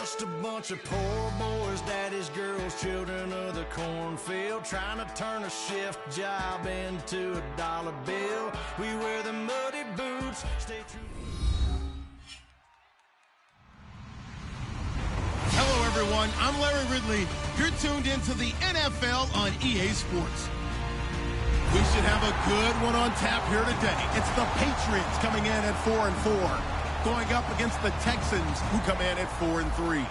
Just a bunch of poor boys, daddy's girls, children of the cornfield, trying to turn a shift job into a dollar bill. We wear the muddy boots, stay true. Hello, everyone. I'm Larry Ridley. You're tuned into the NFL on EA Sports. We should have a good one on tap here today. It's the Patriots coming in at 4-4, going up against the Texans, who come in at 4-3.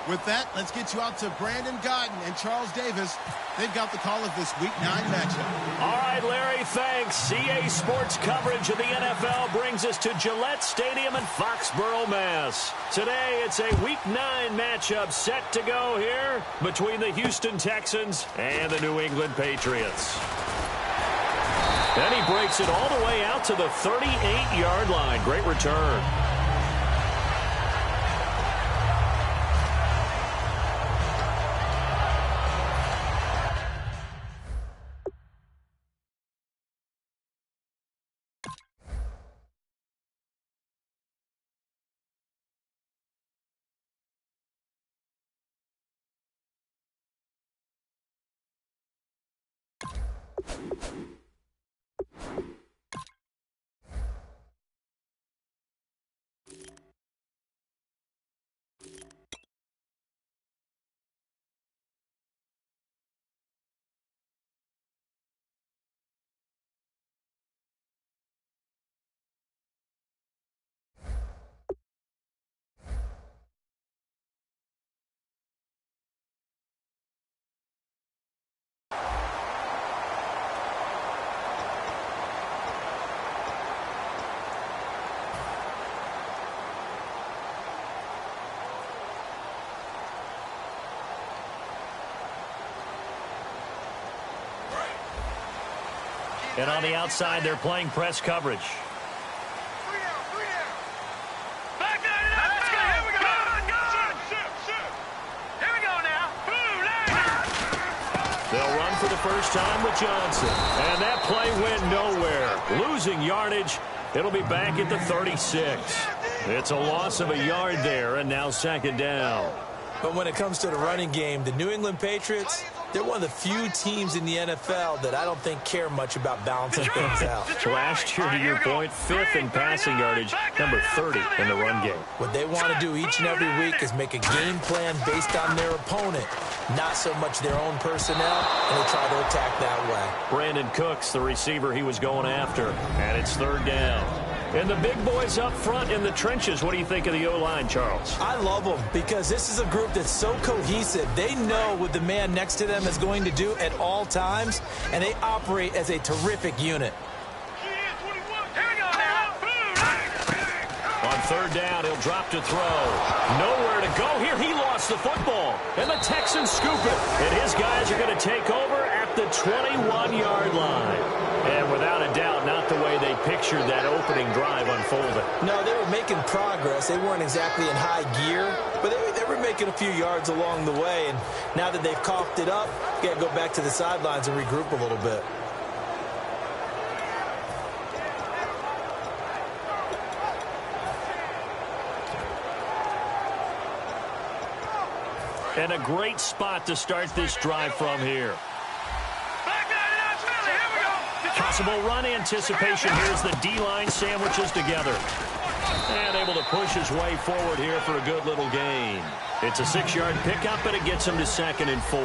With that, let's get you out to Brandon Godden and Charles Davis. They've got the call of this Week 9 matchup. All right, Larry, thanks. EA Sports coverage of the NFL brings us to Gillette Stadium in Foxborough, Mass. Today, it's a Week 9 matchup set to go here between the Houston Texans and the New England Patriots. And he breaks it all the way out to the 38-yard line. Great return. And on the outside, they're playing press coverage. They'll run for the first time with Johnson. And that play went nowhere. Losing yardage. It'll be back at the 36. It's a loss of a yard there, and now second down. But when it comes to the running game, the New England Patriots, they're one of the few teams in the NFL that I don't think care much about balancing things out. Last year, to your point, 5th in passing yardage, number 30 in the run game. What they want to do each and every week is make a game plan based on their opponent, not so much their own personnel, and they try to attack that way. Brandon Cooks, the receiver he was going after, and it's third down. And the big boys up front in the trenches. What do you think of the O-line, Charles? I love them because this is a group that's so cohesive. They know what the man next to them is going to do at all times, and they operate as a terrific unit. On third down, he'll drop to throw. Nowhere to go here. He lost the football. And the Texans scoop it. And his guys are going to take over at the 21-yard line. And without a doubt, not the way they pictured that opening drive unfolding. No, they were making progress. They weren't exactly in high gear, but they were making a few yards along the way. And now that they've coughed it up, you got to go back to the sidelines and regroup a little bit. And a great spot to start this drive from here. Possible run anticipation. Here's the D-line sandwiches together. And able to push his way forward here for a good little gain. It's a 6-yard pickup, but it gets him to 2nd and 4.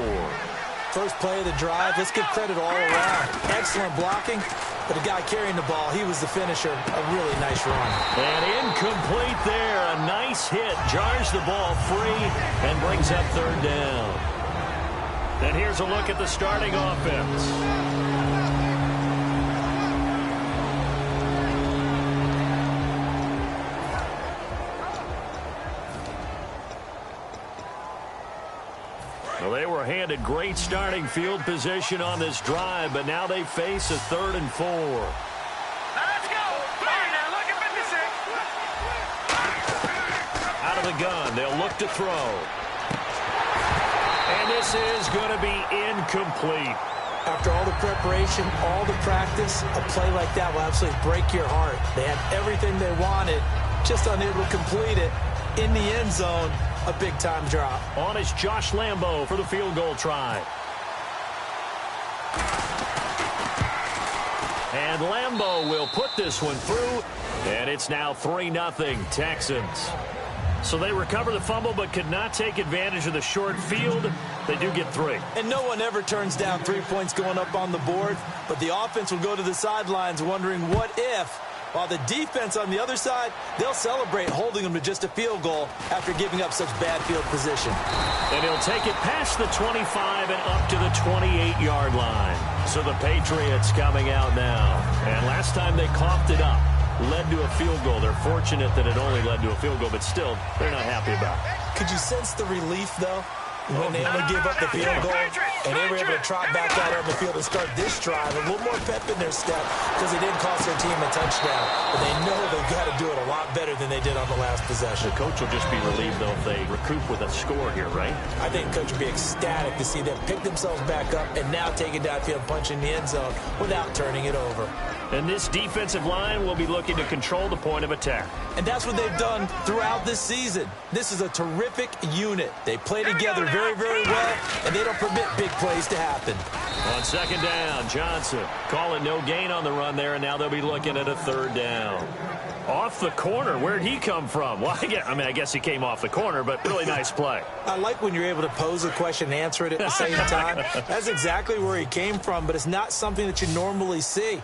First play of the drive. Let's give credit all around. Excellent blocking, but the guy carrying the ball, he was the finisher. A really nice run. And incomplete there. A nice hit. Jars the ball free and brings up third down. And here's a look at the starting offense. Well, they were handed great starting field position on this drive, but now they face a 3rd and 4. Let's go. Fire now. Look at 56. Out of the gun, they'll look to throw. And this is going to be incomplete. After all the preparation, all the practice, a play like that will absolutely break your heart. They had everything they wanted, just unable to complete it. in the end zone, a big-time drop. On is Josh Lambo for the field goal try. And Lambo will put this one through, and it's now 3-0 Texans. So they recover the fumble but could not take advantage of the short field. They do get 3. And no one ever turns down 3 points going up on the board, but the offense will go to the sidelines wondering what if, while the defense on the other side, they'll celebrate holding them to just a field goal after giving up such bad field position. And he'll take it past the 25 and up to the 28-yard line. So the Patriots coming out now. And last time they coughed it up, led to a field goal. They're fortunate that it only led to a field goal, but still, they're not happy about it. Could you sense the relief, though, when they only gave up the field goal and they were able to trot back out on the field and start this drive? A little more pep in their step because they didn't cost their team a touchdown. But they know they've got to do it a lot better than they did on the last possession. The coach will just be relieved, though, if they recoup with a score here, right? I think the coach will be ecstatic to see them pick themselves back up and now take it downfield and punch in the end zone without turning it over. And this defensive line will be looking to control the point of attack. And that's what they've done throughout this season. This is a terrific unit. They play together very, very well, and they don't permit big plays to happen. On second down, Johnson calling no gain on the run there, and now they'll be looking at a third down. Off the corner, where'd he come from? Well, I guess he came off the corner, but really nice play. I like when you're able to pose a question and answer it at the same time. That's exactly where he came from, but it's not something that you normally see.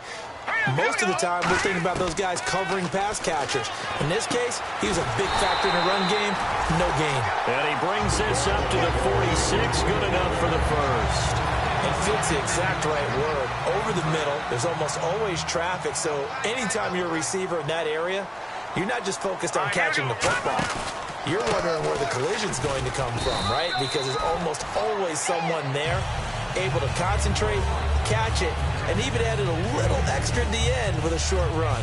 Most of the time, we're thinking about those guys covering pass catchers. In this case, he was a big factor in the run game. No gain. And he brings this up to the 46. Good enough for the first. And fits the exact right word. Over the middle, there's almost always traffic. So anytime you're a receiver in that area, you're not just focused on catching the football. You're wondering where the collision's going to come from, right? Because there's almost always someone there able to concentrate, catch it, and even added a little extra at the end with a short run.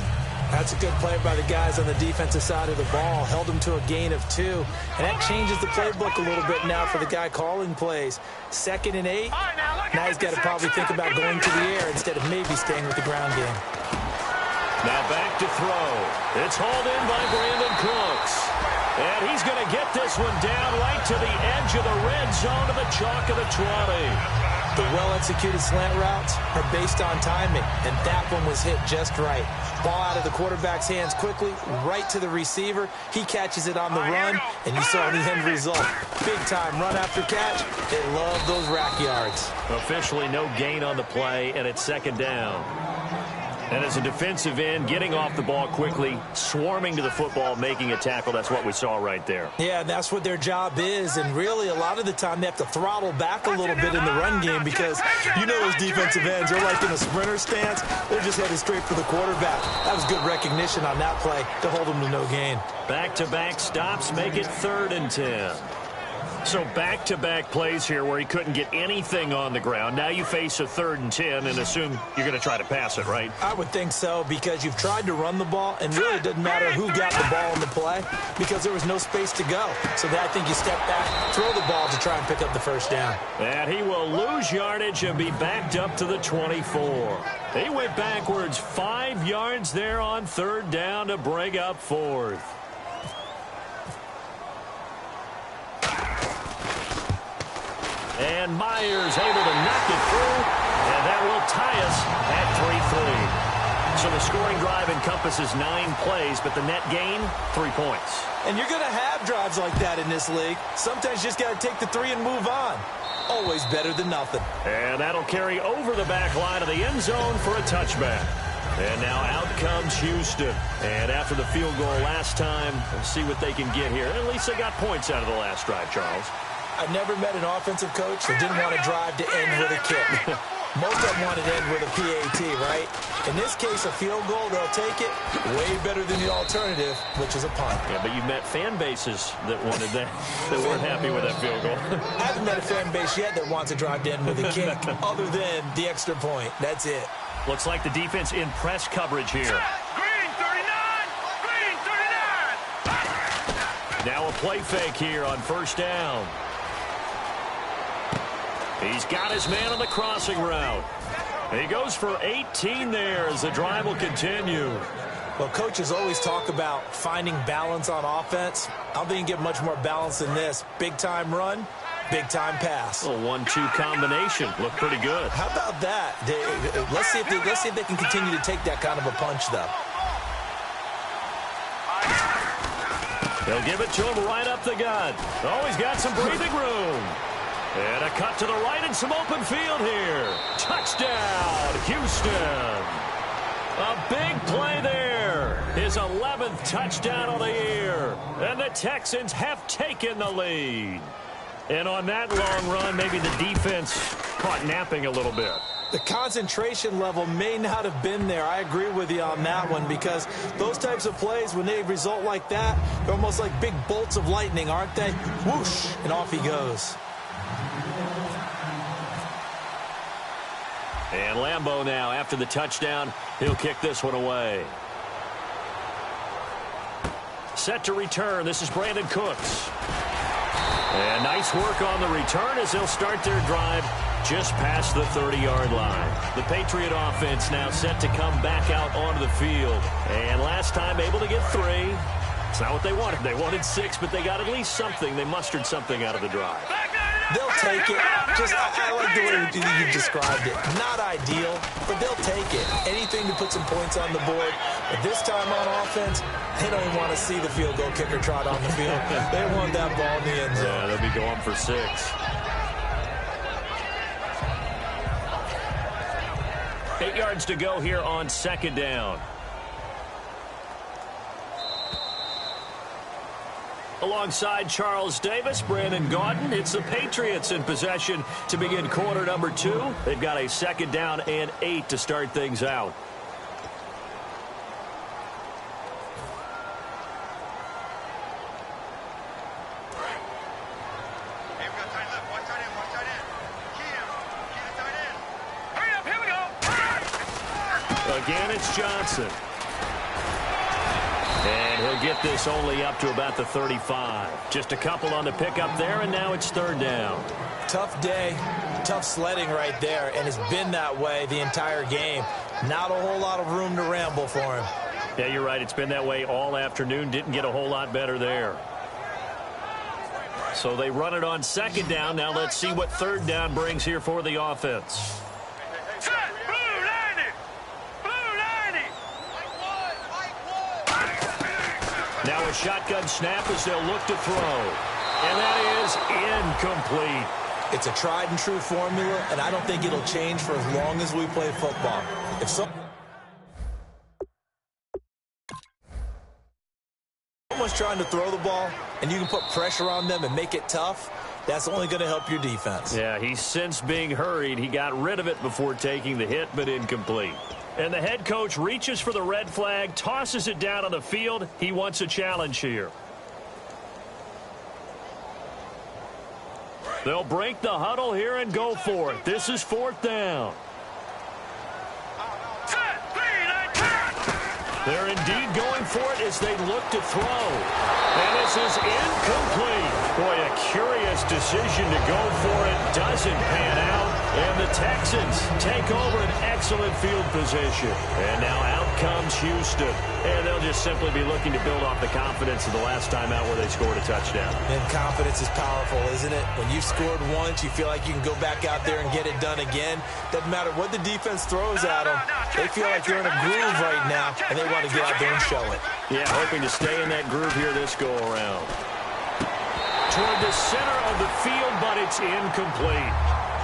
That's a good play by the guys on the defensive side of the ball. Held them to a gain of 2. And that changes the playbook a little bit now for the guy calling plays. 2nd and 8. Now he's got to probably think about going to the air instead of maybe staying with the ground game. Now back to throw. It's hauled in by Brandon Cooks. And he's going to get this one down right to the edge of the red zone to the chalk of the 20. The well-executed slant routes are based on timing, and that one was hit just right. Ball out of the quarterback's hands quickly, right to the receiver. He catches it on the run, and you saw the end result. Big-time run after catch. They love those rack yards. Officially no gain on the play, and it's second down. And as a defensive end, getting off the ball quickly, swarming to the football, making a tackle, that's what we saw right there. Yeah, that's what their job is, and really a lot of the time they have to throttle back a little bit in the run game because you know those defensive ends, they're like in a sprinter stance. They're just headed straight for the quarterback. That was good recognition on that play to hold them to no gain. Back-to-back stops make it 3rd and 10. So back-to-back plays here where he couldn't get anything on the ground. Now you face a 3rd and 10 and assume you're going to try to pass it, right? I would think so because you've tried to run the ball, and really it doesn't matter who got the ball in the play because there was no space to go. So I think you step back, throw the ball to try and pick up the first down. And he will lose yardage and be backed up to the 24. He went backwards 5 yards there on 3rd down to bring up 4th. And Myers able to knock it through, and that will tie us at 3-3. So the scoring drive encompasses 9 plays, but the net gain, 3 points. And you're going to have drives like that in this league. Sometimes you just got to take the 3 and move on. Always better than nothing. And that'll carry over the back line of the end zone for a touchback. And now out comes Houston. And after the field goal last time, we'll see what they can get here. At least they got points out of the last drive, Charles. I've never met an offensive coach that didn't want to drive to end with a kick. Most of them wanted to end with a PAT, right? In this case, a field goal, they'll take it. Way better than the alternative, which is a punt. Yeah, but you met fan bases that wanted that, that weren't happy with that field goal. I haven't met a fan base yet that wants to drive to end with a kick other than the extra point. That's it. Looks like the defense in press coverage here. Green 39! Green 39! Now a play fake here on 1st down. He's got his man on the crossing route. He goes for 18 there as the drive will continue. Well, coaches always talk about finding balance on offense. I don't think you get much more balance than this. Big-time run, big-time pass. A 1-2 combination. Looked pretty good. How about that? Let's see if they can continue to take that kind of a punch, though. They'll give it to him right up the gut. Oh, he's got some breathing room. And a cut to the right and some open field here. Touchdown, Houston. A big play there. His 11th touchdown of the year. And the Texans have taken the lead. And on that long run, maybe the defense caught napping a little bit. The concentration level may not have been there. I agree with you on that one, because those types of plays, when they result like that, they're almost like big bolts of lightning, aren't they? Whoosh, and off he goes. And Lambeau now, after the touchdown, he'll kick this one away. Set to return. This is Brandon Cooks. And nice work on the return as they'll start their drive just past the 30-yard line. The Patriot offense now set to come back out onto the field. And last time able to get 3. It's not what they wanted. They wanted 6, but they got at least something. They mustered something out of the drive. They'll take it. I like the way you described it. Not ideal, but they'll take it. Anything to put some points on the board. But this time on offense, they don't even want to see the field goal kicker trot on the field. They want that ball in the end zone. Yeah, they'll be going for 6. 8 yards to go here on 2nd down. Alongside Charles Davis, Brandon Gaudin, it's the Patriots in possession to begin quarter number 2. They've got a 2nd down and 8 to start things out. Again, it's Johnson. And he'll get this only up to about the 35. Just a couple on the pickup there, and now it's 3rd down. Tough day, tough sledding right there, and it's been that way the entire game. Not a whole lot of room to ramble for him. Yeah, you're right. It's been that way all afternoon. Didn't get a whole lot better there. So they run it on 2nd down. Now let's see what 3rd down brings here for the offense. Now a shotgun snap as they'll look to throw. And that is incomplete. It's a tried and true formula, and I don't think it'll change for as long as we play football. If someone's trying to throw the ball and you can put pressure on them and make it tough, that's only going to help your defense. Yeah, he's since being hurried. He got rid of it before taking the hit, but incomplete. And the head coach reaches for the red flag, tosses it down on the field. He wants a challenge here. They'll break the huddle here and go for it. This is 4th down. They're indeed going for it as they look to throw. And this is incomplete. Boy, a curious decision to go for it. Doesn't pan out. And the Texans take over an excellent field position. And now out comes Houston. And they'll just simply be looking to build off the confidence of the last time out where they scored a touchdown. And confidence is powerful, isn't it? When you've scored once, you feel like you can go back out there and get it done again. Doesn't matter what the defense throws at them. They feel like they're in a groove right now, and they want to get out there and show it. Yeah, hoping to stay in that groove here this go-around. Toward the center of the field, but it's incomplete.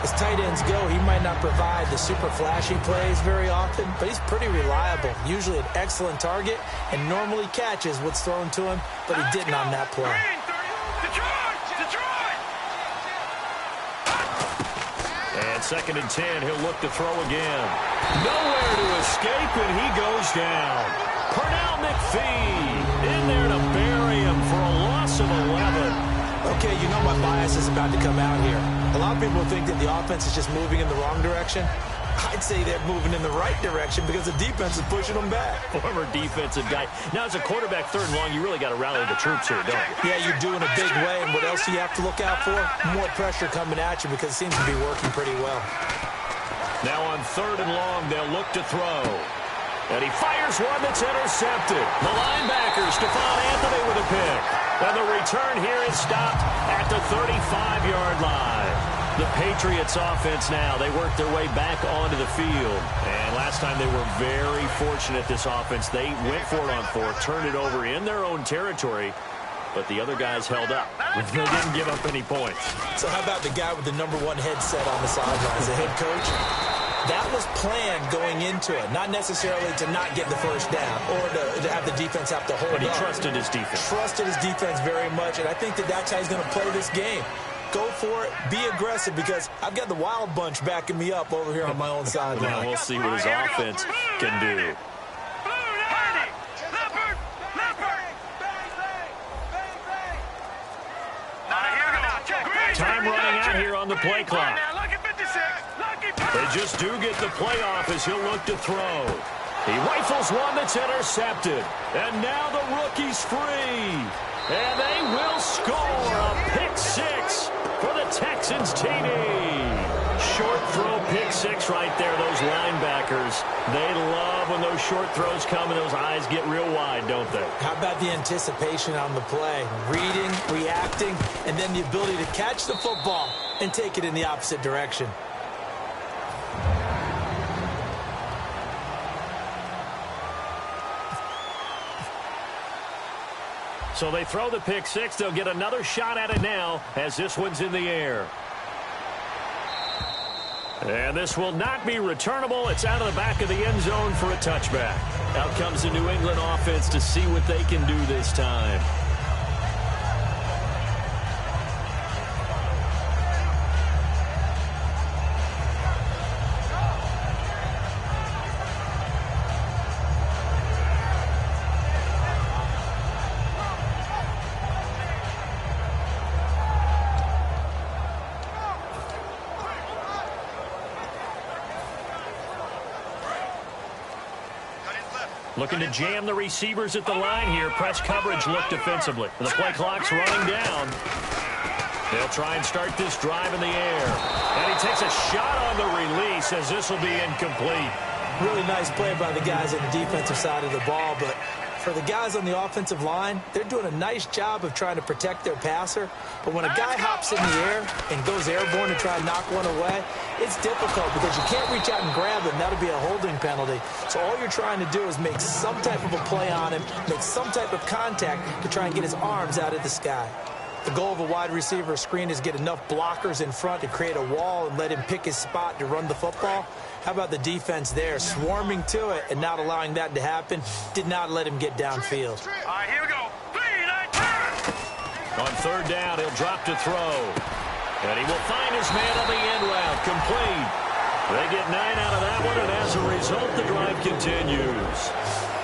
As tight ends go, he might not provide the super flashy plays very often, but he's pretty reliable. Usually an excellent target, and normally catches what's thrown to him, but he didn't on that play. And 2nd and 10, he'll look to throw again. Nowhere to escape, and he goes down. Pernell McPhee in there to bury him for a loss of 11. Okay, you know my bias is about to come out here. A lot of people think that the offense is just moving in the wrong direction. I'd say they're moving in the right direction because the defense is pushing them back. Former defensive guy. Now, as a quarterback 3rd and long, you really got to rally the troops here, don't you? Yeah, you do in a big way. And what else do you have to look out for? More pressure coming at you because it seems to be working pretty well. Now on 3rd and long, they'll look to throw. And he fires one that's intercepted. The linebacker, Stephon Anthony, with a pick. And the return here is stopped at the 35-yard line. The Patriots offense now, they work their way back onto the field. And last time they were very fortunate, this offense. They went for it on fourth, turned it over in their own territory, but the other guys held up. They didn't give up any points. So how about the guy with the #1 headset on the sidelines, the head coach? That was planned going into it, not necessarily to not get the first down or to have the defense have to hold But he up. trusted his defense. Trusted his defense very much, and I think that that's how he's going to play this game. Go for it. Be aggressive, because I've got the wild bunch backing me up over here on my own sideline. Now we'll see what his offense can do. Time running out here on the play clock. They just do get the playoff as he'll look to throw. He rifles one that's intercepted. And now the rookie's free. And they will score a pick six for the Texans TD. Short throw pick six right there. Those linebackers, they love when those short throws come and those eyes get real wide, don't they? How about the anticipation on the play? Reading, reacting, and then the ability to catch the football and take it in the opposite direction. So they throw the pick six. They'll get another shot at it now as this one's in the air. And this will not be returnable. It's out of the back of the end zone for a touchback. Out comes the New England offense to see what they can do this time. Looking to jam the receivers at the line here. Press coverage look defensively. The play clock's running down. They'll try and start this drive in the air. And he takes a shot on the release as this will be incomplete. Really nice play by the guys on the defensive side of the ball, but for the guys on the offensive line, they're doing a nice job of trying to protect their passer. But when a guy hops in the air and goes airborne to try and knock one away, it's difficult because you can't reach out and grab him. That'll be a holding penalty. So all you're trying to do is make some type of a play on him, make some type of contact to try and get his arms out of the sky. The goal of a wide receiver screen is get enough blockers in front to create a wall and let him pick his spot to run the football. How about the defense there, swarming to it and not allowing that to happen? Did not let him get downfield. All right, here we go. 3, 9, turn. On third down, he'll drop to throw. And he will find his man on the end route, complete. They get 9 out of that one, and as a result, the drive continues.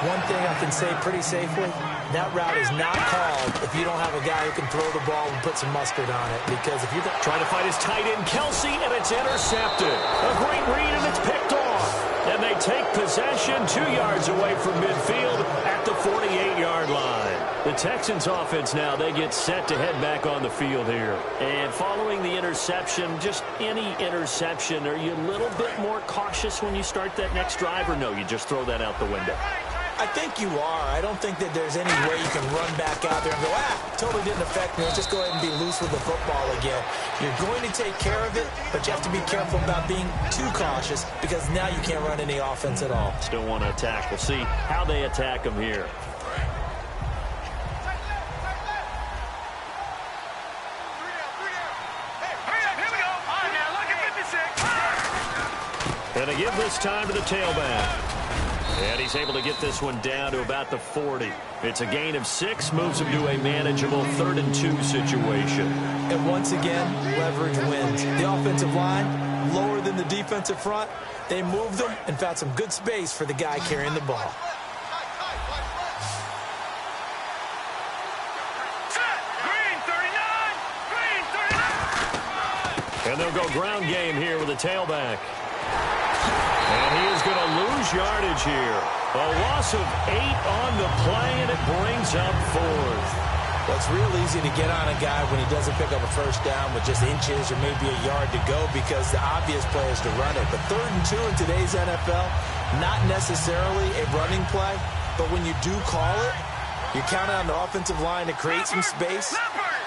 One thing I can say pretty safely, that route is not called if you don't have a guy who can throw the ball and put some mustard on it. Because if you're trying to find his tight end, Kelsey, and it's intercepted. A great read, and it's picked off. And they take possession 2 yards away from midfield at the 48-yard line. The Texans offense now, they get set to head back on the field here. And following the interception, just any interception, are you a little bit more cautious when you start that next drive, or no, you just throw that out the window? I think you are. I don't think that there's any way you can run back out there and go, totally didn't affect me. Let's just go ahead and be loose with the football again. You're going to take care of it, but you have to be careful about being too cautious because now you can't run any offense at all. Still want to attack. We'll see how they attack them here. And they give this time to the tailback. And he's able to get this one down to about the 40. It's a gain of 6, moves him to a manageable 3rd and 2 situation. And once again, leverage wins. The offensive line, lower than the defensive front. They moved them and found some good space for the guy carrying the ball. And they'll go ground game here with a tailback. And he is going to lose yardage here. A loss of 8 on the play, and it brings up 4th. Well, it's real easy to get on a guy when he doesn't pick up a first down with just inches or maybe a yard to go because the obvious play is to run it. But 3rd and 2 in today's NFL, Not necessarily a running play, but when you do call it, you're counting on the offensive line to create some space,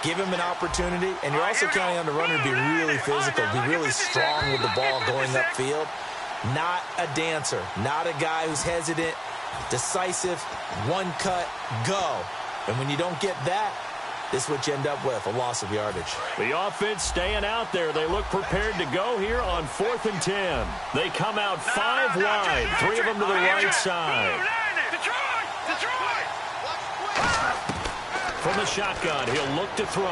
give him an opportunity, and you're also counting on the runner to be really physical, be really strong with the ball going upfield. Not a dancer, not a guy who's hesitant, decisive, one cut, go. And when you don't get that, this is what you end up with, a loss of yardage. The offense staying out there. They look prepared to go here on 4th and 10. They come out 5 wide, 3 of them to the right side. From the shotgun, he'll look to throw.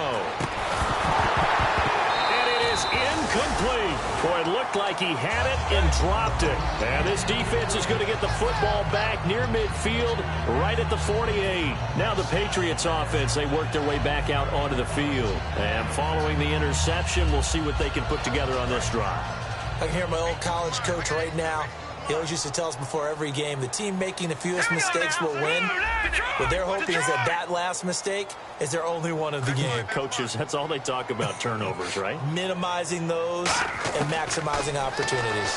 And it is incomplete. Boy, it looked like he had it and dropped it. And this defense is going to get the football back near midfield, right at the 48. Now the Patriots offense, they work their way back out onto the field. And following the interception, we'll see what they can put together on this drive. I can hear my old college coach right now. He always used to tell us before every game, the team making the fewest mistakes will win. What they're hoping is that last mistake is their only one of the game. Coaches, that's all they talk about, turnovers, right? Minimizing those and maximizing opportunities.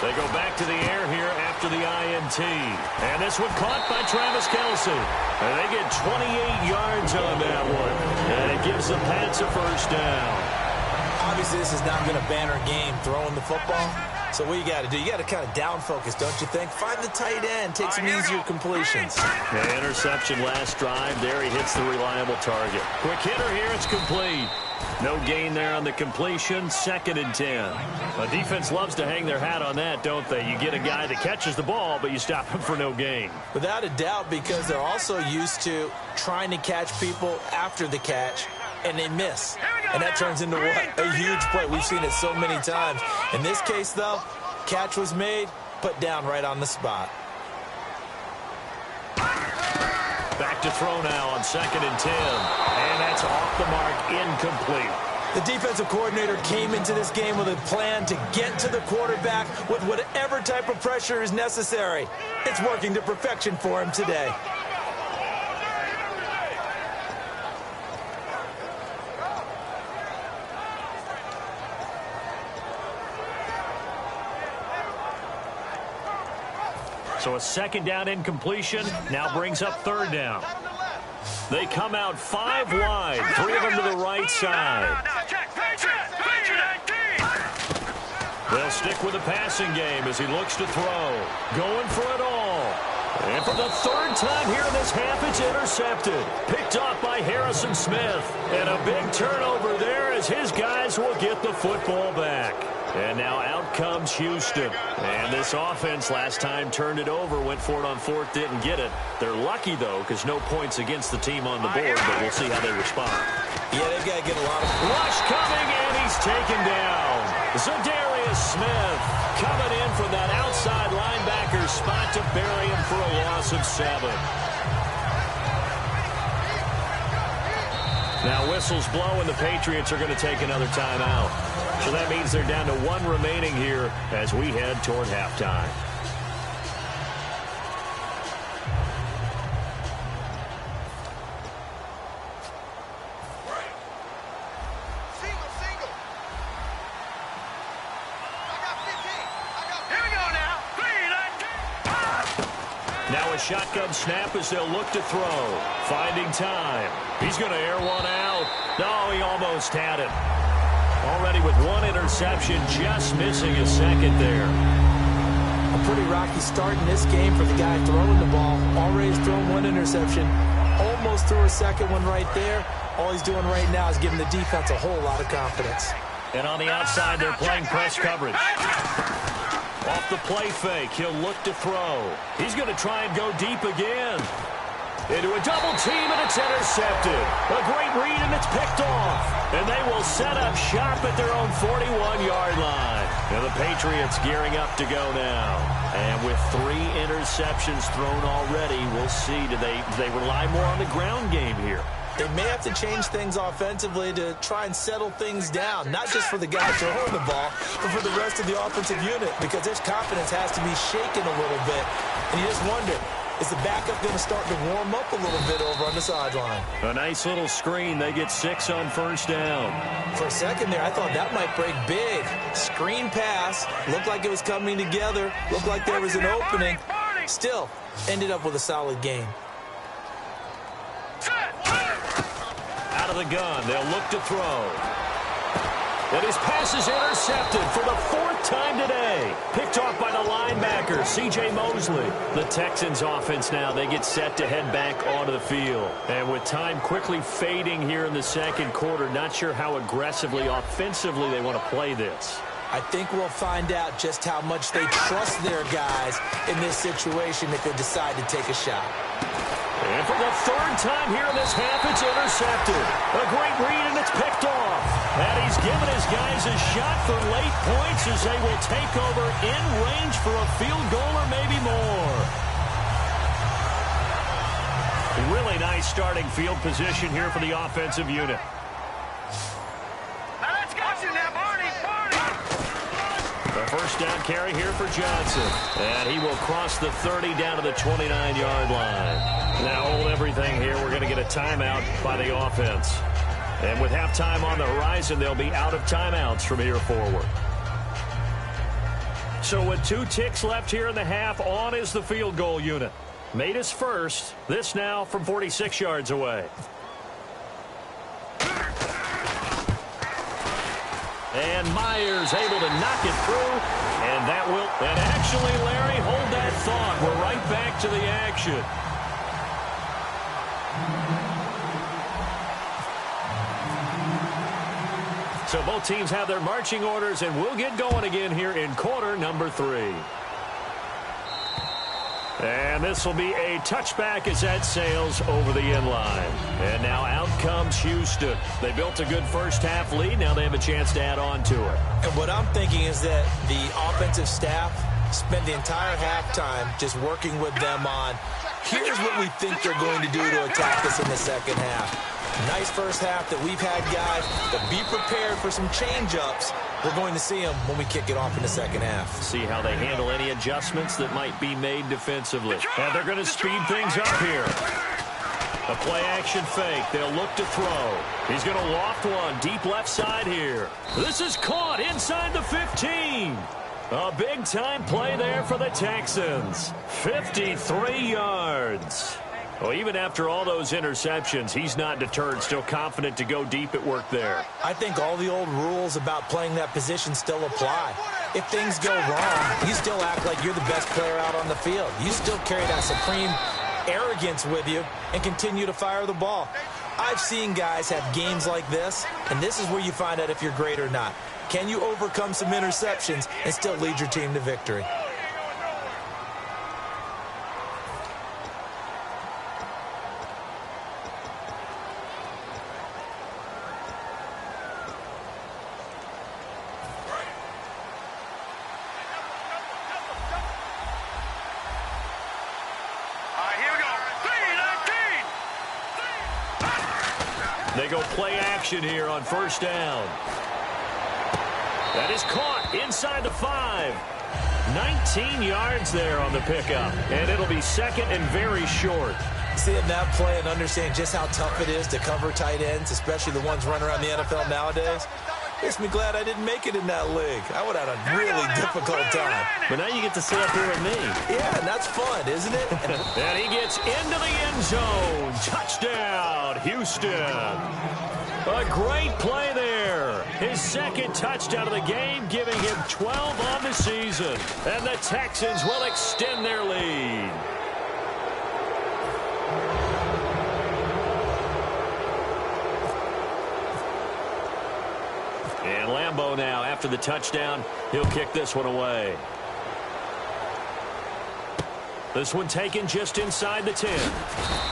They go back to the air here after the INT. And this one caught by Travis Kelce. And they get 28 yards on that one. And it gives the Pats a first down. Obviously, this is not going to banner game throwing the football. So what you got to do, you got to kind of down focus, don't you think? Find the tight end, take some easier completions. The interception last drive. There he hits the reliable target. Quick hitter here, it's complete. No gain there on the completion. 2nd and 10. The defense loves to hang their hat on that, don't they? You get a guy that catches the ball, but you stop him for no gain. Without a doubt, because they're also used to trying to catch people after the catch, and they miss. And that turns into what? A huge play. We've seen it so many times. In this case, though, catch was made, put down right on the spot. Back to throw now on 2nd and 10. And that's off the mark, incomplete. The defensive coordinator came into this game with a plan to get to the quarterback with whatever type of pressure is necessary. It's working to perfection for him today. So a 2nd down incompletion now brings up 3rd down. They come out 5 wide, 3 of them to the right side. They'll stick with the passing game as he looks to throw. Going for it all. And for the 3rd time here in this half, it's intercepted. Picked off by Harrison Smith. And a big turnover there as his guys will get the football back. And now out comes Houston. And this offense last time turned it over, went for it on 4th, didn't get it. They're lucky, though, because no points against the team on the board, but we'll see how they respond. Yeah, they've got to get a lot of... Rush coming, and he's taken down. Zadarius Smith coming in from that outside linebacker spot to bury him for a loss of 7. Now whistles blow, and the Patriots are going to take another timeout. So that means they're down to 1 remaining here as we head toward halftime. Now a shotgun snap as they'll look to throw. Finding time. He's going to air one out. No, he almost had it. Already with 1 interception, just missing a 2nd there. A pretty rocky start in this game for the guy throwing the ball. Already thrown 1 interception. Almost threw a 2nd one right there. All he's doing right now is giving the defense a whole lot of confidence. And on the outside, they're playing press coverage. Off the play fake, he'll look to throw. He's going to try and go deep again. Into a double team, and it's intercepted. A great read, and it's picked off. And they will set up shop at their own 41-yard line. And the Patriots gearing up to go now. And with 3 interceptions thrown already, we'll see. Do they rely more on the ground game here? They may have to change things offensively to try and settle things down, not just for the guy throwing the ball, but for the rest of the offensive unit, because their confidence has to be shaken a little bit. And you just wonder, Is the backup going to start to warm up a little bit over on the sideline? A nice little screen. They get 6 on first down. For a second there, I thought that might break big. Screen pass. Looked like it was coming together. Looked like there was an opening. Still, ended up with a solid game. Out of the gun, they'll look to throw. And his pass is intercepted for the 4th time today. Picked off by the linebacker, C.J. Mosley. The Texans offense now, they get set to head back onto the field. And with time quickly fading here in the second quarter, not sure how aggressively, offensively they want to play this. I think we'll find out just how much they trust their guys in this situation if they decide to take a shot. And for the 3rd time here in this half, it's intercepted. A great read, and it's picked off. And he's given his guys a shot for late points as they will take over in range for a field goal or maybe more. Really nice starting field position here for the offensive unit. Now let's go. Now, Barney. The first down carry here for Johnson. And he will cross the 30 down to the 29-yard line. Now hold everything here. We're going to get a timeout by the offense. And with halftime on the horizon, they'll be out of timeouts from here forward. So with 2 ticks left here in the half, on is the field goal unit. Made his first. This now from 46 yards away. And Myers able to knock it through. And that will, and actually, Larry, hold that thought. We're right back to the action. So both teams have their marching orders, and we'll get going again here in quarter number 3. And this will be a touchback as that sails over the end line. And now out comes Houston. They built a good first half lead. Now they have a chance to add on to it. And what I'm thinking is that the offensive staff spent the entire halftime just working with them on, here's what we think they're going to do to attack us in the second half. Nice first half that we've had, guys, but be prepared for some change-ups. We're going to see them when we kick it off in the second half. See how they handle any adjustments that might be made defensively. And they're going to speed things up here. A play-action fake. They'll look to throw. He's going to loft one deep left side here. This is caught inside the 15. A big-time play there for the Texans. 53 yards. Well, even after all those interceptions, he's not deterred, still confident to go deep at work there. I think all the old rules about playing that position still apply. If things go wrong, you still act like you're the best player out on the field. You still carry that supreme arrogance with you and continue to fire the ball. I've seen guys have games like this, and this is where you find out if you're great or not. Can you overcome some interceptions and still lead your team to victory? They go play action here on first down. That is caught inside the 5. 19 yards there on the pickup. And it'll be second and very short. Seeing that play and understanding just how tough it is to cover tight ends, especially the ones running around the NFL nowadays, makes me glad I didn't make it in that league. I would have had a really difficult time. But now you get to sit up here with me. Yeah, and that's fun, isn't it? And he gets into the end zone. Touchdown, Houston. A great play there. His second touchdown of the game, giving him 12 on the season. And the Texans will extend their lead. And Lambeau now, after the touchdown, he'll kick this one away. This one taken just inside the 10.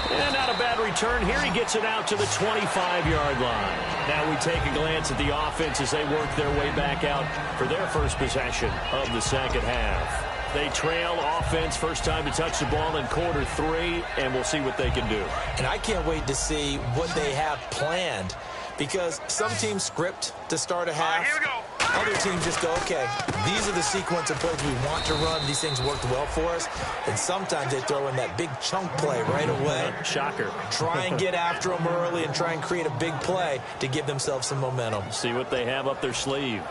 And not a bad return here. He gets it out to the 25-yard line. Now we take a glance at the offense as they work their way back out for their first possession of the second half. They trail offense, first time to touch the ball in quarter 3, and we'll see what they can do. And I can't wait to see what they have planned, because some teams script to start a half. Here we go. Other teams just go, okay, these are the sequence of plays we want to run. These things worked well for us. And sometimes they throw in that big chunk play right away. Shocker. Try and get after them early and try and create a big play to give themselves some momentum. See what they have up their sleeve.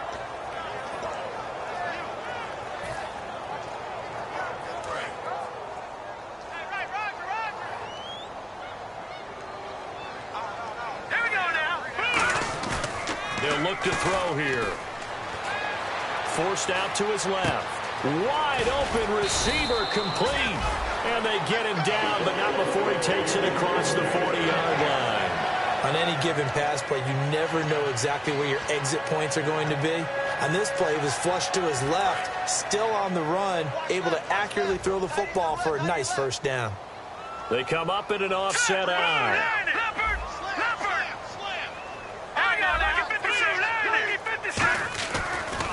They'll look to throw here. Forced out to his left. Wide open receiver complete. And they get him down, but not before he takes it across the 40-yard line. On any given pass play, you never know exactly where your exit points are going to be. On this play, he was flushed to his left, still on the run, able to accurately throw the football for a nice first down. They come up in an offset eye.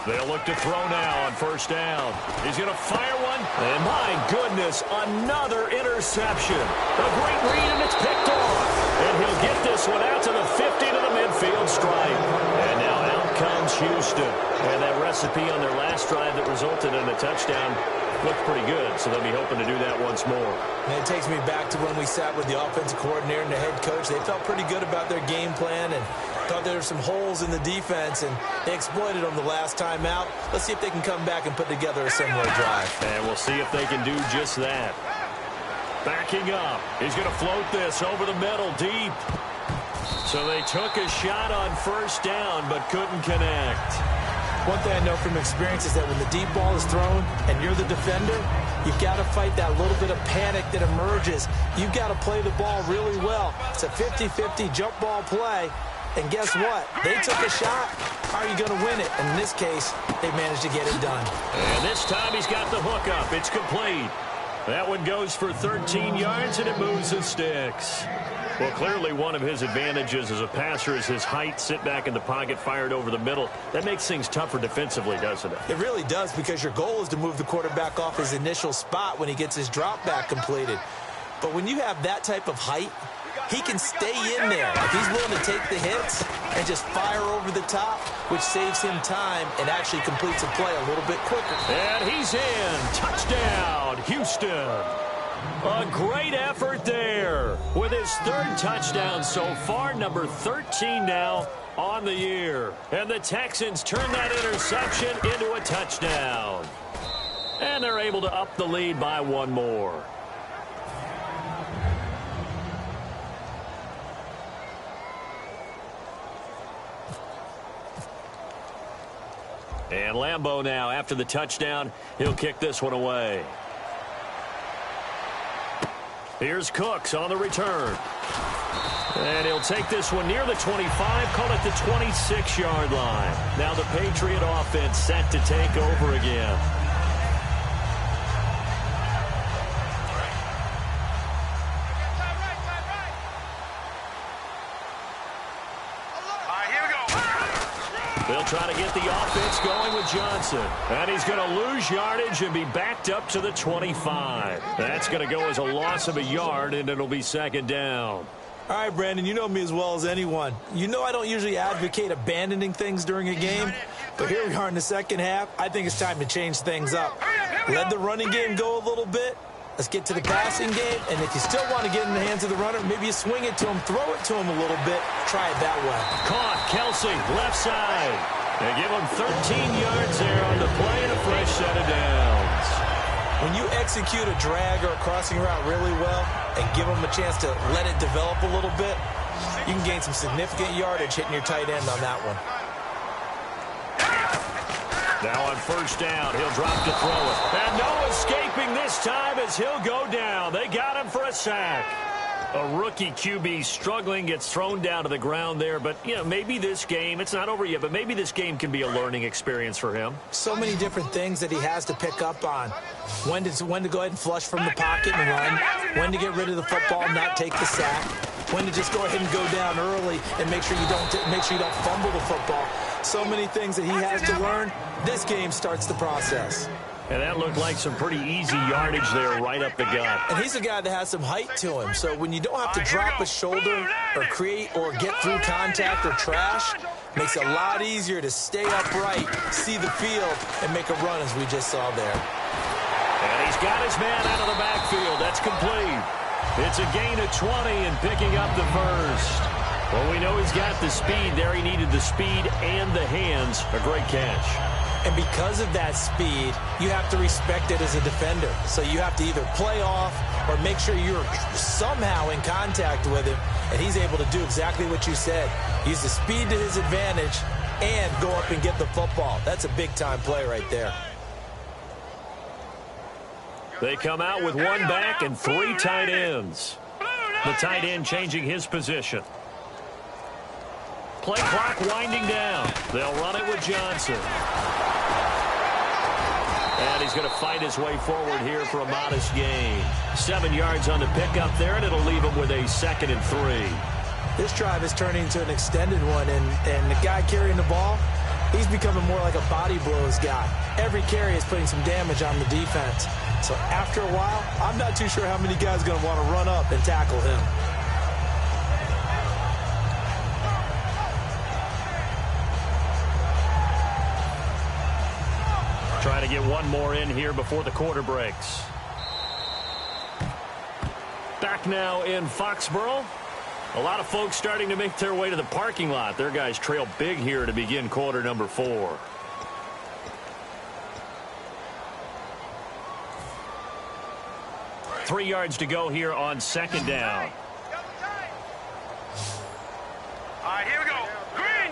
They'll look to throw now on first down. He's going to fire one. And my goodness, another interception. A great read, and it's picked off. And he'll get this one out to the 50 to the midfield stripe. And now out comes Houston. And that recipe on their last drive that resulted in a touchdown looked pretty good, so they'll be hoping to do that once more. And it takes me back to when we sat with the offensive coordinator and the head coach. They felt pretty good about their game plan and thought there were some holes in the defense, and they exploited them the last time out. Let's see if they can come back and put together a similar drive. And we'll see if they can do just that. Backing up. He's going to float this over the middle deep. So they took a shot on first down but couldn't connect. One thing I know from experience is that when the deep ball is thrown and you're the defender, you've got to fight that little bit of panic that emerges. You've got to play the ball really well. It's a 50-50 jump ball play. And guess what? They took a shot. How are you going to win it? And in this case, they managed to get it done. And this time he's got the hook up. It's complete. That one goes for 13 yards, and it moves the sticks. Well, clearly one of his advantages as a passer is his height, sit back in the pocket, fired over the middle. That makes things tougher defensively, doesn't it? It really does, because your goal is to move the quarterback off his initial spot when he gets his drop back completed. But when you have that type of height, he can stay in there. If he's willing to take the hits and just fire over the top, which saves him time and actually completes a play a little bit quicker. And he's in. Touchdown, Houston. A great effort there with his third touchdown so far, number 13 now on the year. And the Texans turn that interception into a touchdown. And they're able to up the lead by one more. And Lambeau now, after the touchdown, he'll kick this one away. Here's Cooks on the return. And he'll take this one near the 25, call it the 26-yard line. Now the Patriot offense set to take over again. They'll try to get the offense going with Johnson. And he's going to lose yardage and be backed up to the 25. That's going to go as a loss of a yard, and it'll be second down. All right, Brandon, you know me as well as anyone. You know I don't usually advocate abandoning things during a game, but here we are in the second half. I think it's time to change things up. Let the running game go a little bit. Let's get to the passing game, and if you still want to get in the hands of the runner, maybe you swing it to him, throw it to him a little bit, try it that way. Caught, Kelsey, left side. They give him 13 yards there on the play and a fresh set of downs. When you execute a drag or a crossing route really well and give them a chance to let it develop a little bit, you can gain some significant yardage hitting your tight end on that one. Now on first down, he'll drop to throw it. And no escaping this time as he'll go down. They got him for a sack. A rookie QB struggling, gets thrown down to the ground there. But, you know, maybe this game, it's not over yet, but maybe this game can be a learning experience for him. So many different things that he has to pick up on. When to go ahead and flush from the pocket and run. When to get rid of the football and not take the sack. When to just go ahead and go down early and make sure you don't fumble the football. So many things that he has to learn. This game starts the process. And that looked like some pretty easy yardage there right up the gut. And he's a guy that has some height to him. So when you don't have to drop a shoulder or create or get through contact or trash, Makes it a lot easier to stay upright, see the field, and make a run as we just saw there. And he's got his man out of the backfield. That's complete. It's a gain of 20 and picking up the first. Well, we know he's got the speed there. He needed the speed and the hands. A great catch. And because of that speed, you have to respect it as a defender. So you have to either play off or make sure you're somehow in contact with him, and he's able to do exactly what you said. Use the speed to his advantage and go up and get the football. That's a big-time play right there. They come out with one back and 3 tight ends. The tight end changing his position. Play clock winding down. They'll run it with Johnson. And he's going to fight his way forward here for a modest gain. 7 yards on the pickup there, and it'll leave him with a 2nd and 3. This drive is turning into an extended one, and the guy carrying the ball, he's becoming more like a body blows guy. Every carry is putting some damage on the defense. So after a while, I'm not too sure how many guys are going to want to run up and tackle him. Trying to get one more in here before the quarter breaks. Back now in Foxborough. A lot of folks starting to make their way to the parking lot. Their guys trail big here to begin quarter number 4. Three yards to go here on 2nd down. All right, here we go. Green.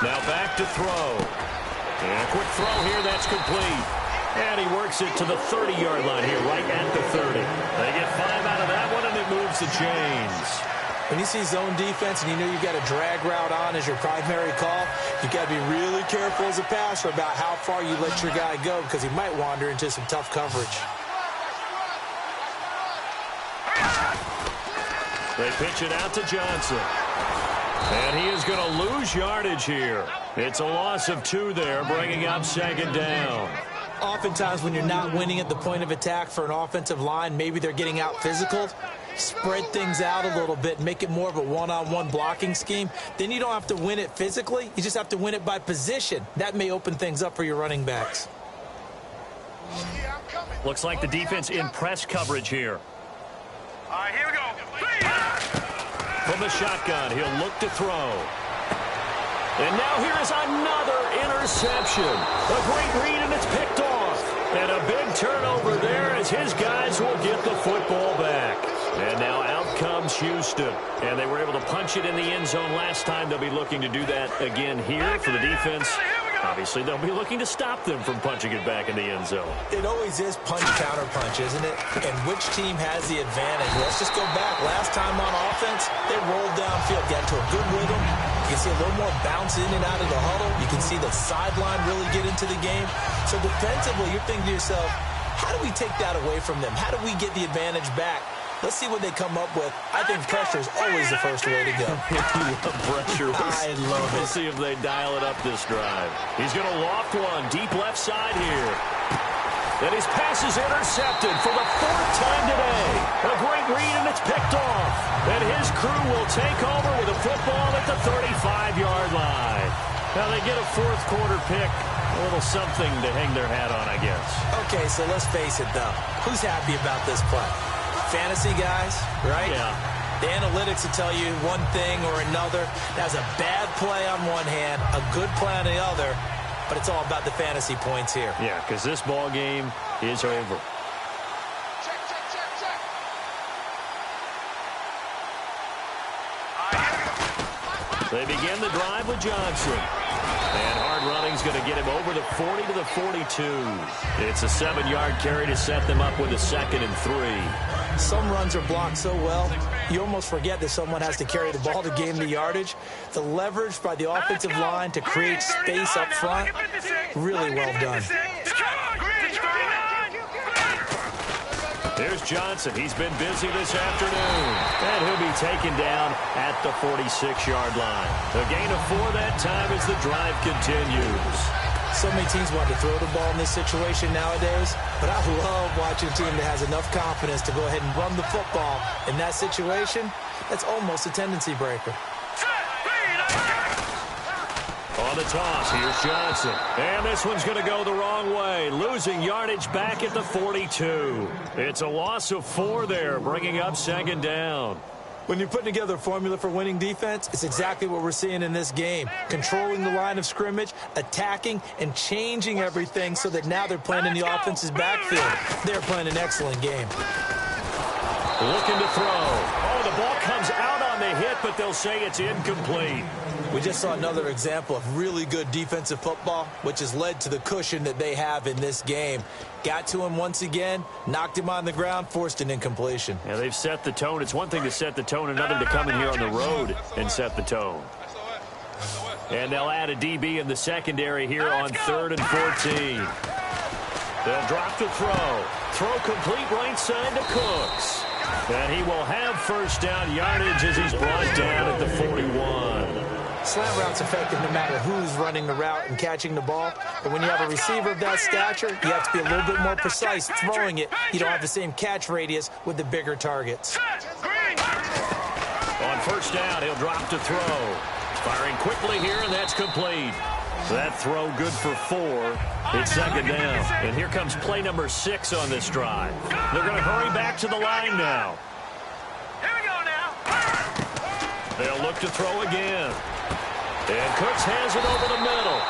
Now back to throw. And a quick throw here, that's complete. And he works it to the 30-yard line here, right at the 30. They get 5 out of that one, and it moves the chains. When you see zone defense and you know you've got a drag route on as your primary call, you got to be really careful as a passer about how far you let your guy go because he might wander into some tough coverage. They pitch it out to Johnson. And he is going to lose yardage here. It's a loss of 2 there, bringing up 2nd down. Oftentimes when you're not winning at the point of attack for an offensive line, maybe they're getting out physical, spread things out a little bit, make it more of a one-on-one blocking scheme. Then you don't have to win it physically. You just have to win it by position. That may open things up for your running backs. Looks like the defense in press coverage here. All right, here we go. From the shotgun, he'll look to throw. And now here is another interception. A great read, and it's picked off. And a big turnover there as his guys will get the football back. And now out comes Houston. And they were able to punch it in the end zone last time. They'll be looking to do that again here for the defense. Obviously, they'll be looking to stop them from punching it back in the end zone. It always is punch-counter-punch, isn't it? And which team has the advantage? Let's just go back. Last time on offense, they rolled downfield, got into a good rhythm. You can see a little more bounce in and out of the huddle. You can see the sideline really get into the game. So defensively, you're thinking to yourself, how do we take that away from them? How do we get the advantage back? Let's see what they come up with. I think pressure is always the first way to go. Pressure. I love it. We'll see if they dial it up this drive. He's going to loft one deep left side here. And his pass is intercepted for the 4th time today. A great read, and it's picked off. And his crew will take over with a football at the 35-yard line. Now they get a 4th quarter pick. A little something to hang their hat on, I guess. Okay, so let's face it, though. Who's happy about this play? Fantasy guys, right? Yeah. The analytics will tell you one thing or another. That's a bad play on one hand, a good play on the other, but it's all about the fantasy points here. Yeah, because this ball game is over. They begin the drive with Johnson. And hard running's going to get him over the 40 to the 42. It's a 7-yard carry to set them up with a 2nd and 3. Some runs are blocked so well, you almost forget that someone has to carry the ball to gain the yardage. The leverage by the offensive line to create space up front, really well done. Here's Johnson. He's been busy this afternoon. And he'll be taken down at the 46-yard line. A gain of 4 that time as the drive continues. So many teams want to throw the ball in this situation nowadays, but I love watching a team that has enough confidence to go ahead and run the football. In that situation, that's almost a tendency breaker. On the toss, here's Johnson. And this one's going to go the wrong way, losing yardage back at the 42. It's a loss of 4 there, bringing up second down. When you're putting together a formula for winning defense, it's exactly what we're seeing in this game. Controlling the line of scrimmage, attacking, and changing everything so that now they're playing in the offense's backfield. They're playing an excellent game. Looking to throw. Oh, the ball comes out on the hit, but they'll say it's incomplete. We just saw another example of really good defensive football, which has led to the cushion that they have in this game. Got to him once again, knocked him on the ground, forced an incompletion. Yeah, they've set the tone. It's one thing to set the tone, another to come in here on the road and set the tone. And they'll add a DB in the secondary here on 3rd and 14. They'll drop the throw. Throw complete right side to Cooks. And he will have first down yardage as he's brought down at the 41. Slant route's effective no matter who's running the route and catching the ball. But when you have a receiver of that stature, you have to be a little bit more precise throwing it. You don't have the same catch radius with the bigger targets. On first down, he'll drop to throw. Firing quickly here, and that's complete. That throw good for 4. It's second down. And here comes play number 6 on this drive. They're going to hurry back to the line now. Here we go now. They'll look to throw again. And Cooks has it over the middle.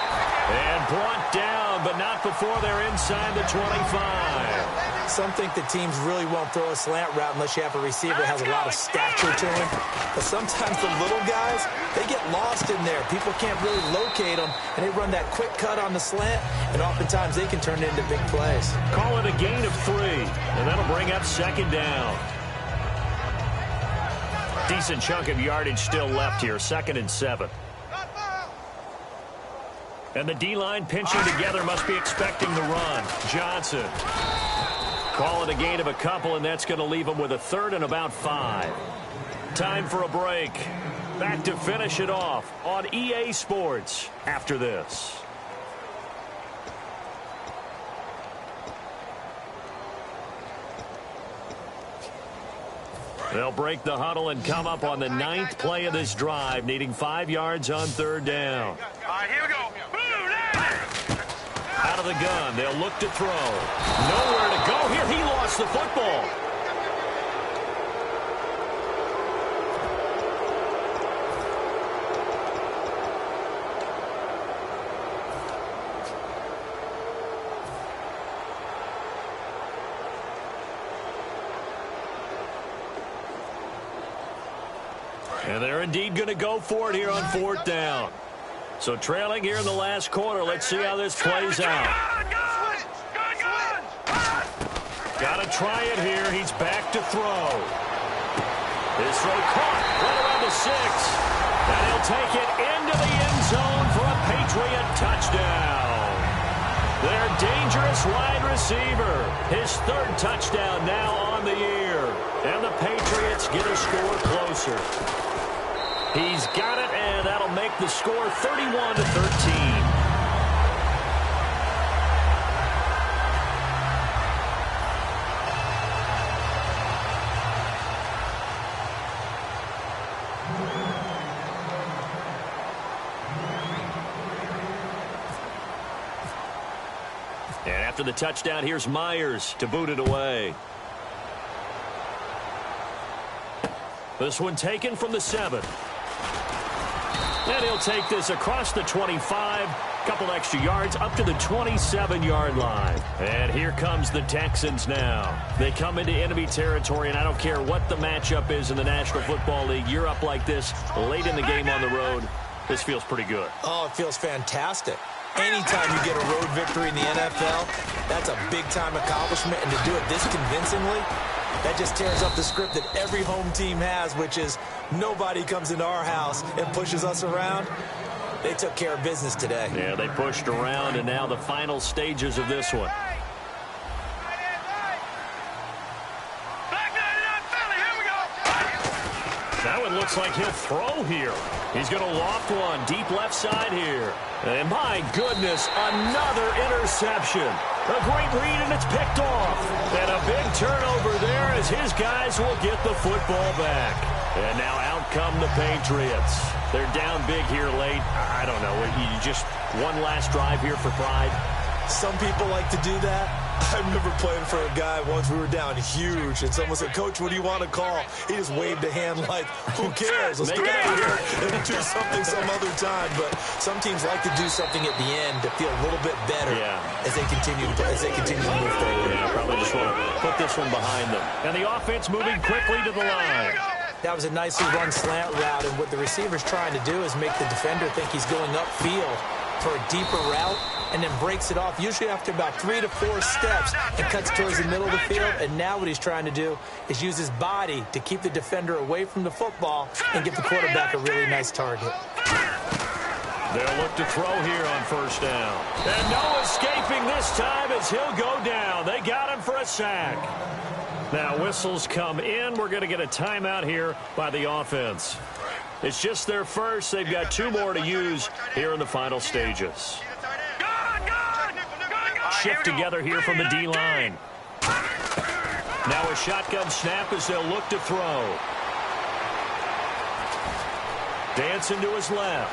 And brought down, but not before they're inside the 25. Some think that teams really won't throw a slant route unless you have a receiver that has a lot of stature to him. But sometimes the little guys, they get lost in there. People can't really locate them, and they run that quick cut on the slant, and oftentimes they can turn it into big plays. Call it a gain of 3, and that'll bring up second down. Decent chunk of yardage still left here, 2nd and 7. And the D-line pinching together must be expecting the run. Johnson. Call it a gain of a couple, and that's going to leave them with a 3rd and about 5. Time for a break. Back to finish it off on EA Sports after this. They'll break the huddle and come up on the 9th play of this drive, needing 5 yards on 3rd down. All right, here we go. Out of the gun, they'll look to throw. Nowhere to go here. He lost the football. And they're indeed going to go for it here on 4th down. So trailing here in the last quarter. Let's see how this plays out. Got to try it here. He's back to throw. His throw caught right around the 6. And he'll take it into the end zone for a Patriot touchdown. Their dangerous wide receiver. His 3rd touchdown now on the year. And the Patriots get a score closer. He's got it, and that'll make the score 31-13. And after the touchdown, here's Myers to boot it away. This one taken from the 7. And he'll take this across the 25, couple extra yards up to the 27-yard line. And here comes the Texans now. They come into enemy territory, and I don't care what the matchup is in the National Football League. You're up like this late in the game on the road. This feels pretty good. Oh, it feels fantastic. Anytime you get a road victory in the NFL, that's a big-time accomplishment, and to do it this convincingly, that just tears up the script that every home team has, which is nobody comes into our house and pushes us around. They took care of business today. Yeah, they pushed around, and now the final stages of this one. That one looks like he'll throw here. He's going to loft one deep left side here. And my goodness, another interception. A great read, and it's picked off. And a big turnover there as his guys will get the football back. And now out come the Patriots. They're down big here late. I don't know. You just one last drive here for pride. Some people like to do that. I remember playing for a guy once. We were down huge, and someone said, "Coach, what do you want to call?" He just waved a hand like, "Who cares? Let's get out of here and do something some other time." But some teams like to do something at the end to feel a little bit better as they continue to move forward. Yeah, probably just want to put this one behind them. And the offense moving quickly to the line. That was a nicely run slant route, and what the receiver's trying to do is make the defender think he's going upfield for a deeper route, and then breaks it off, usually after about 3 to 4 steps, and cuts towards the middle of the field. And now what he's trying to do is use his body to keep the defender away from the football and give the quarterback a really nice target. They'll look to throw here on first down. And no escaping this time as he'll go down. They got him for a sack. Now whistles come in. We're going to get a timeout here by the offense. It's just their first. They've got 2 more to use here in the final stages. Shift together here from the D-line. Now a shotgun snap as they'll look to throw. Dancing to his left.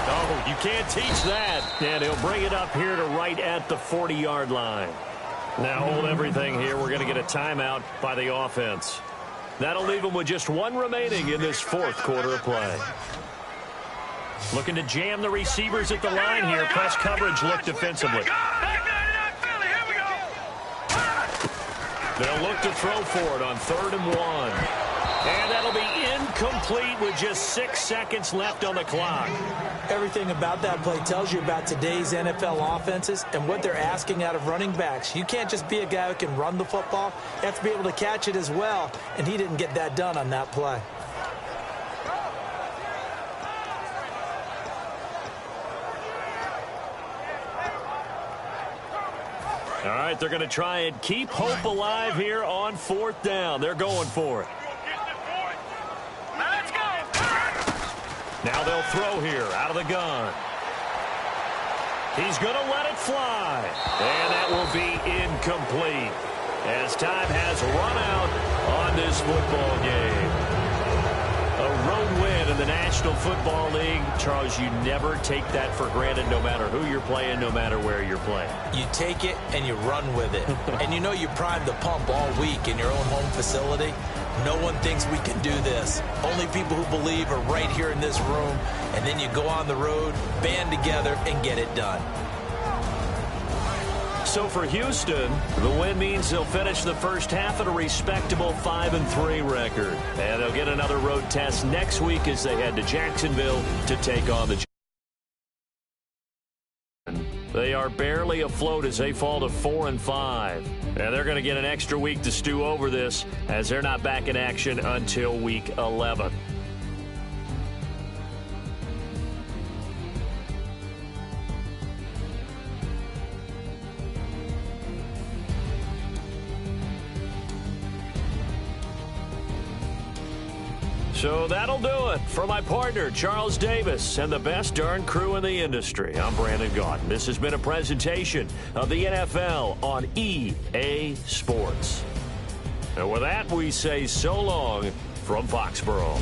Oh, you can't teach that. And he'll bring it up here to right at the 40-yard line. Now hold everything here. We're going to get a timeout by the offense. That'll leave them with just 1 remaining in this 4th quarter of play. Looking to jam the receivers at the line here. Press coverage look defensively. They'll look to throw for it on 3rd and 1. And that'll be incomplete with just 6 seconds left on the clock. Everything about that play tells you about today's NFL offenses and what they're asking out of running backs. You can't just be a guy who can run the football. You have to be able to catch it as well, and he didn't get that done on that play. All right, they're going to try and keep hope alive here on 4th down. They're going for it. Now they'll throw here out of the gun. He's going to let it fly. And that will be incomplete as time has run out on this football game. A road win in the National Football League. Charles, you never take that for granted no matter who you're playing, no matter where you're playing. You take it and you run with it. And you know you primed the pump all week in your own home facility. No one thinks we can do this. Only people who believe are right here in this room. And then you go on the road, band together, and get it done. So for Houston, the win means they'll finish the first half at a respectable 5-3 record. And they'll get another road test next week as they head to Jacksonville to take on the They are barely afloat as they fall to 4-5. And they're going to get an extra week to stew over this as they're not back in action until week 11. So that'll do it for my partner, Charles Davis, and the best darn crew in the industry. I'm Brandon Gaudin. This has been a presentation of the NFL on EA Sports. And with that, we say so long from Foxborough.